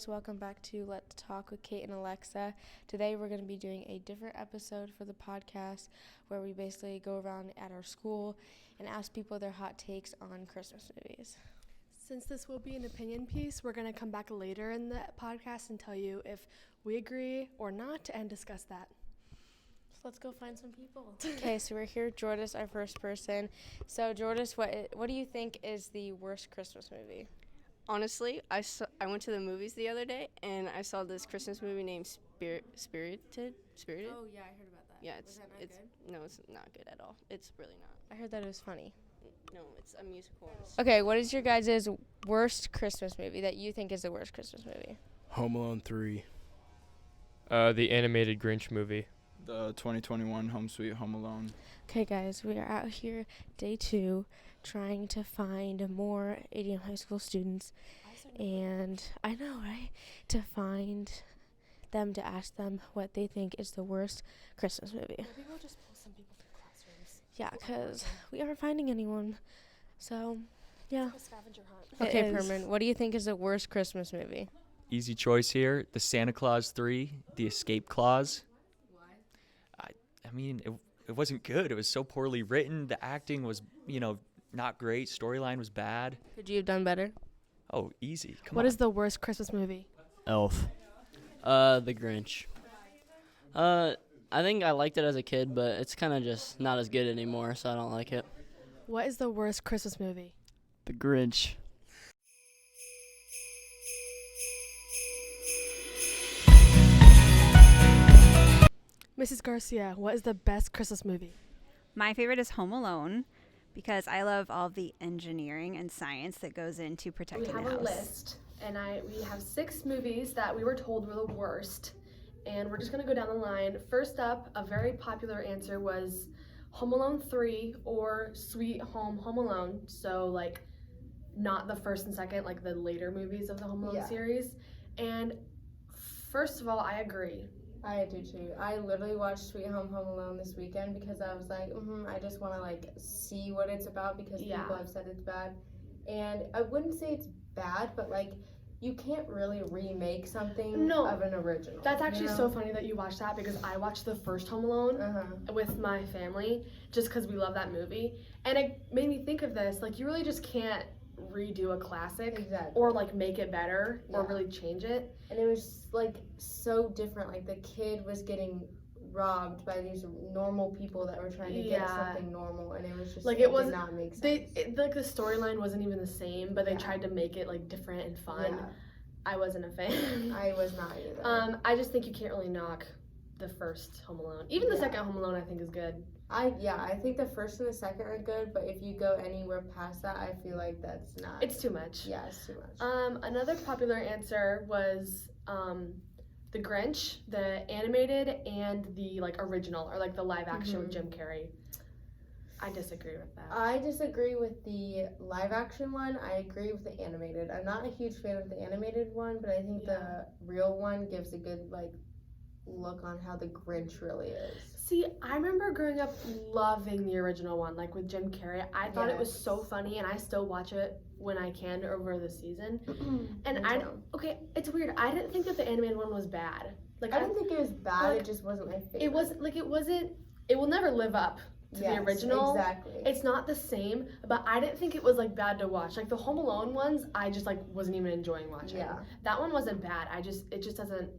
guys, welcome back to Let's Talk with Kate and Alexa. Today we're going to be doing a different episode for the podcast where we basically go around at our school and ask people their hot takes on Christmas movies. Since this will be an opinion piece, we're going to come back later in the podcast and tell you if we agree or not and discuss that. So let's go find some people. Okay, so we're here. Jordis, our first person. So Jordis, what do you think is the worst Christmas movie? Honestly, I went to the movies the other day, and I saw this Christmas movie named Spirited. Oh, yeah, I heard about that. Yeah, Was that not it's good? no, it's not good at all. It's really not. I heard that it was funny. No, it's a musical. Okay, what is your guys' worst Christmas movie that you think is the worst Christmas movie? Home Alone 3. The animated Grinch movie. The 2021 Home Sweet Home Alone. Okay, guys, we are out here day 2 trying to find more ADM high school students. And I know, right? To find them, to ask them what they think is the worst Christmas movie. Maybe we'll just pull some people from classrooms. Yeah, because we aren't finding anyone. So, yeah. It's like a scavenger hunt. Okay, Perman, what do you think is the worst Christmas movie? Easy choice here. The Santa Claus 3, The Escape Clause. Why? I mean, it wasn't good. It was so poorly written. The acting was, not great. Storyline was bad. Could you have done better? Oh, easy. Come What on. is the worst Christmas movie? Elf. The Grinch. I think I liked it as a kid, but it's kind of just not as good anymore, so I don't like it. What is the worst Christmas movie? The Grinch. Mrs. Garcia, what is the best Christmas movie? My favorite is Home Alone because I love all the engineering and science that goes into protecting the house. We have a list, and we have 6 movies that we were told were the worst, and we're just going to go down the line. First up, a very popular answer was Home Alone 3 or Sweet Home Alone, so not the first and second, the later movies of the Home Alone series. And first of all, I agree. I do too. I literally watched Sweet Home Alone this weekend because I was like, I just want to see what it's about because people have said it's bad. And I wouldn't say it's bad, but you can't really remake something of an original. That's actually so funny that you watched that because I watched the first Home Alone with my family just because we love that movie. And it made me think of this, you really just can't redo a classic or make it better or really change it. And it was so different. The kid was getting robbed by these normal people that were trying to get something normal, and it was just it did not make sense. The storyline wasn't even the same, but they tried to make it different and fun. I wasn't a fan. I was not either. I just think you can't really knock the first Home Alone. Even the second Home Alone I think is good. I think the first and the second are good, but if you go anywhere past that, I feel like that's not. It's too much. Yeah, it's too much. Another popular answer was the Grinch, the animated and the original or the live action with Jim Carrey. I disagree with that. I disagree with the live action one. I agree with the animated. I'm not a huge fan of the animated one, but I think the real one gives a good look on how the Grinch really is. See, I remember growing up loving the original one, with Jim Carrey. I thought it was so funny, and I still watch it when I can over the season. And it's weird. I didn't think that the animated one was bad. I didn't think it was bad. It just wasn't my favorite. It wasn't. It will never live up to the original. Exactly. It's not the same, but I didn't think it was bad to watch. The Home Alone ones, I just wasn't even enjoying watching. Yeah. That one wasn't bad. It just doesn't.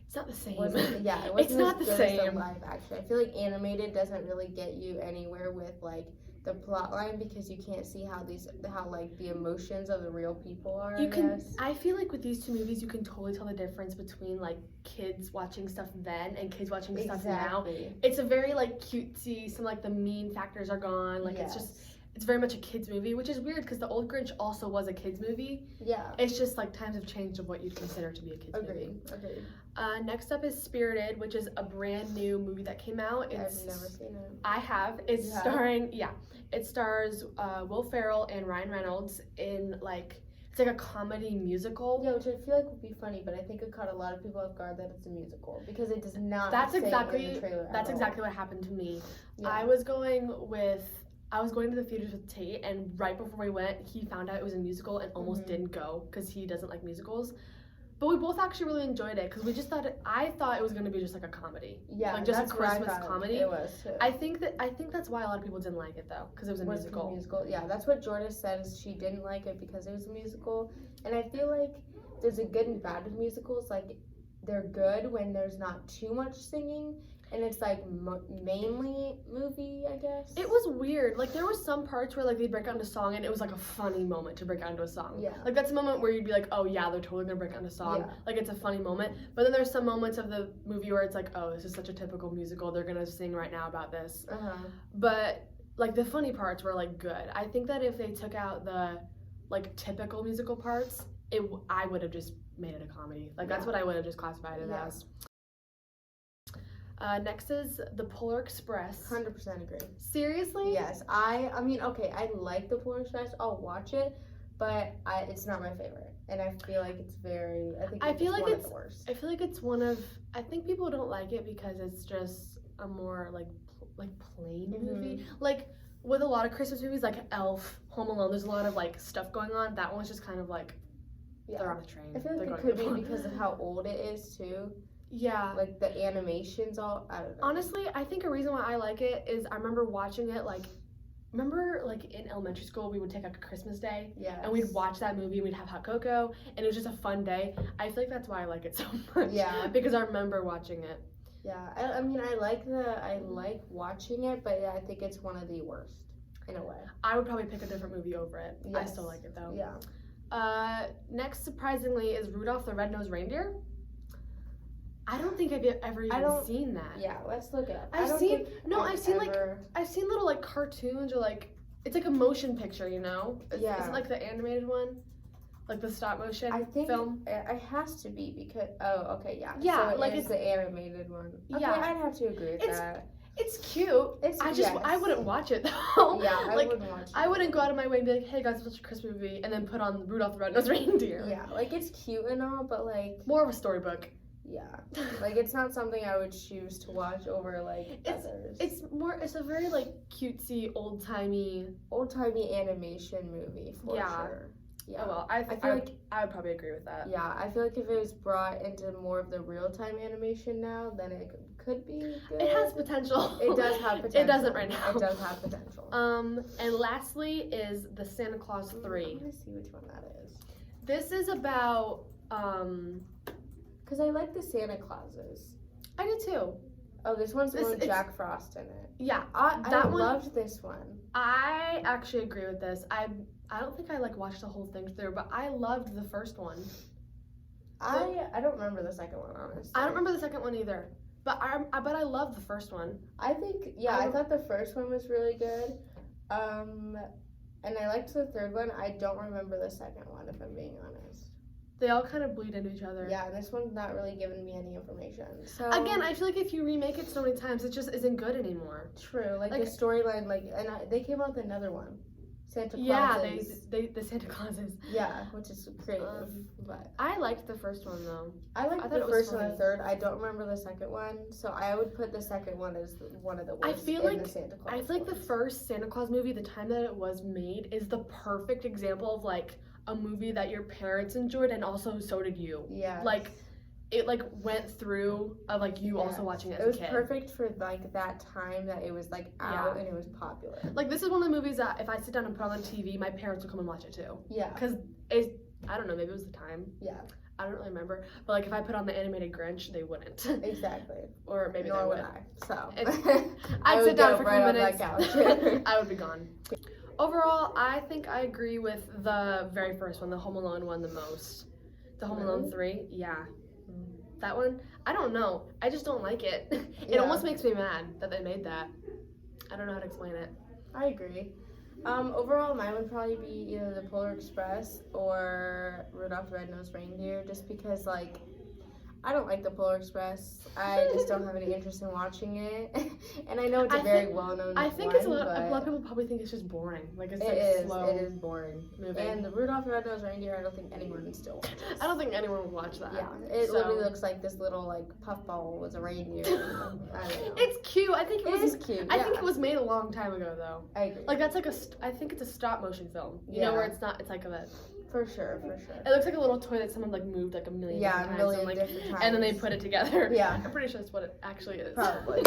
It's not the same. It wasn't it's not the good same. as the live action. I feel like animated doesn't really get you anywhere with the plot line because you can't see how the emotions of the real people are. I feel with these two movies you can totally tell the difference between kids watching stuff then and kids watching stuff now. It's a very cutesy, some the mean factors are gone. It's very much a kids movie, which is weird because the old Grinch also was a kids movie. Yeah. It's just times have changed of what you'd consider to be a kids movie. Agreed. Next up is Spirited, which is a brand new movie that came out. I've never seen it. I have. It stars Will Ferrell and Ryan Reynolds in it's a comedy musical. Yeah, which I feel would be funny, but I think it caught a lot of people off guard that it's a musical because it does not. That's say exactly in the trailer that's exactly what happened to me. Yeah. I was going to the theaters with Tate, and right before we went, he found out it was a musical and almost didn't go because he doesn't like musicals. But we both actually really enjoyed it because we just thought I thought it was gonna be just like a comedy. Yeah, like just a that's what I Christmas thought comedy. It was too. I think that's why a lot of people didn't like it though, because it was a musical. Yeah, that's what Jordan said. Is she didn't like it because it was a musical, and I feel like there's a good and bad with musicals. Like they're good when there's not too much singing, and it's like mainly movie, I guess. It was weird. Like there was some parts where like they break out into song, and it was like a funny moment to break out into a song. Yeah. Like that's a moment where you'd be like, oh yeah, they're totally gonna break out into a song. Yeah. Like it's a funny moment. But then there's some moments of the movie where it's like, oh, this is such a typical musical. They're gonna sing right now about this. But like the funny parts were like good. I think that if they took out the like typical musical parts, I would have just made it a comedy. Like that's what I would have just classified it as. Next is The Polar Express. 100% agree. Seriously? Yes. I mean, okay, I like The Polar Express. I'll watch it, but it's not my favorite. And I feel like it's very, I feel like it's one of the worst. I feel like it's one of, I think people don't like it because it's just a more like plain movie. Like with a lot of Christmas movies like Elf, Home Alone, there's a lot of like stuff going on. That one's just kind of like, they're on a train. I feel like it could be because of how old it is too. Yeah. Like the animations all, I don't know. Honestly, I think a reason why I like it is I remember watching it remember like in elementary school we would take like a Christmas day and we'd watch that movie and we'd have hot cocoa and it was just a fun day. I feel like that's why I like it so much. Yeah. Because I remember watching it. Yeah. I mean I like watching it, but yeah, I think it's one of the worst in a way. I would probably pick a different movie over it. Yes. I still like it though. Yeah. Next, surprisingly, is Rudolph the Red-Nosed Reindeer. I don't think I've ever even seen that. Yeah, let's look it up. I've seen little like cartoons or like it's like a motion picture, you know? Is it like the animated one? Like the stop motion film? It has to be because Yeah, so like it's the animated one. Okay, yeah. I'd have to agree with that. It's cute. I wouldn't watch it though. Yeah, I like, wouldn't watch it. I wouldn't go out of my way and be like, hey guys, watch a Christmas movie and then put on Rudolph the Red-Nosed Reindeer. Yeah, like it's cute and all, but like more of a storybook. Yeah, like it's not something I would choose to watch over like others. It's a very like cutesy, old timey animation movie for sure. Yeah. Oh well, I feel like I would probably agree with that. Yeah, I feel like if it was brought into more of the real time animation now, then it could be good. It has potential. It does have potential. It doesn't right now. It does have potential. And lastly is the Santa Claus 3. I'm gonna see which one that is. This is about because I like the Santa Clauses. I do too. Oh, this one's with Jack Frost in it. Yeah, I loved this one. I actually agree with this. I don't think I like watched the whole thing through, but I loved the first one. I don't remember the second one, honestly. I don't remember the second one either, but I loved the first one. I think I thought the first one was really good, and I liked the third one. I don't remember the second one, if I'm being honest. They all kind of bleed into each other. Yeah, this one's not really giving me any information. So again, I feel like if you remake it so many times, it just isn't good anymore. True, like the storyline, they came out with another one, Santa Claus. Yeah, the Santa Clauses. Yeah, which is creative. But I liked the first one though. I liked the first one and the third. I don't remember the second one, so I would put the second one as one of the worst. I feel like the first Santa Claus movie, the time that it was made, is the perfect example of like a movie that your parents enjoyed and also so did you. Yeah. Like it like went through of like you also watching it as a kid. It was perfect for like that time that it was like out and it was popular. Like this is one of the movies that if I sit down and put on TV, my parents will come and watch it too. Yeah. Because I don't know, maybe it was the time. Yeah. I don't really remember. But like if I put on the animated Grinch, they wouldn't. Exactly. Or maybe Nor they would. I. So I'd sit down for a few minutes. Couch. I would be gone. Overall, I think I agree with the very first one, the Home Alone one, the most. The Home Alone 3, yeah. That one, I don't know. I just don't like it. It almost makes me mad that they made that. I don't know how to explain it. I agree. Overall, mine would probably be either the Polar Express or Rudolph the Red-Nosed Reindeer, just because, like, I don't like the Polar Express. I just don't have any interest in watching it. And I know it's a very well-known one. I think it's a lot of people probably think it's just boring. Like it's slow. It is boring. Moving. And the Rudolph the Red-Nosed Reindeer, I don't think anyone still watches. I don't think anyone would watch that. Yeah, it literally looks like this little like puffball was a reindeer. I don't know. It's cute. I think it was cute. I think it was made a long time ago though. I agree. Like that's like I think it's a stop motion film. You know where it's not. It's like a. For sure. It looks like a little toy that someone like moved like a million different times. Different times. And then they put it together. Yeah. I'm pretty sure that's what it actually is. Probably.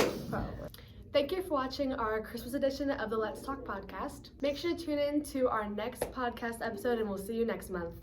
Thank you for watching our Christmas edition of the Let's Talk podcast. Make sure to tune in to our next podcast episode and we'll see you next month.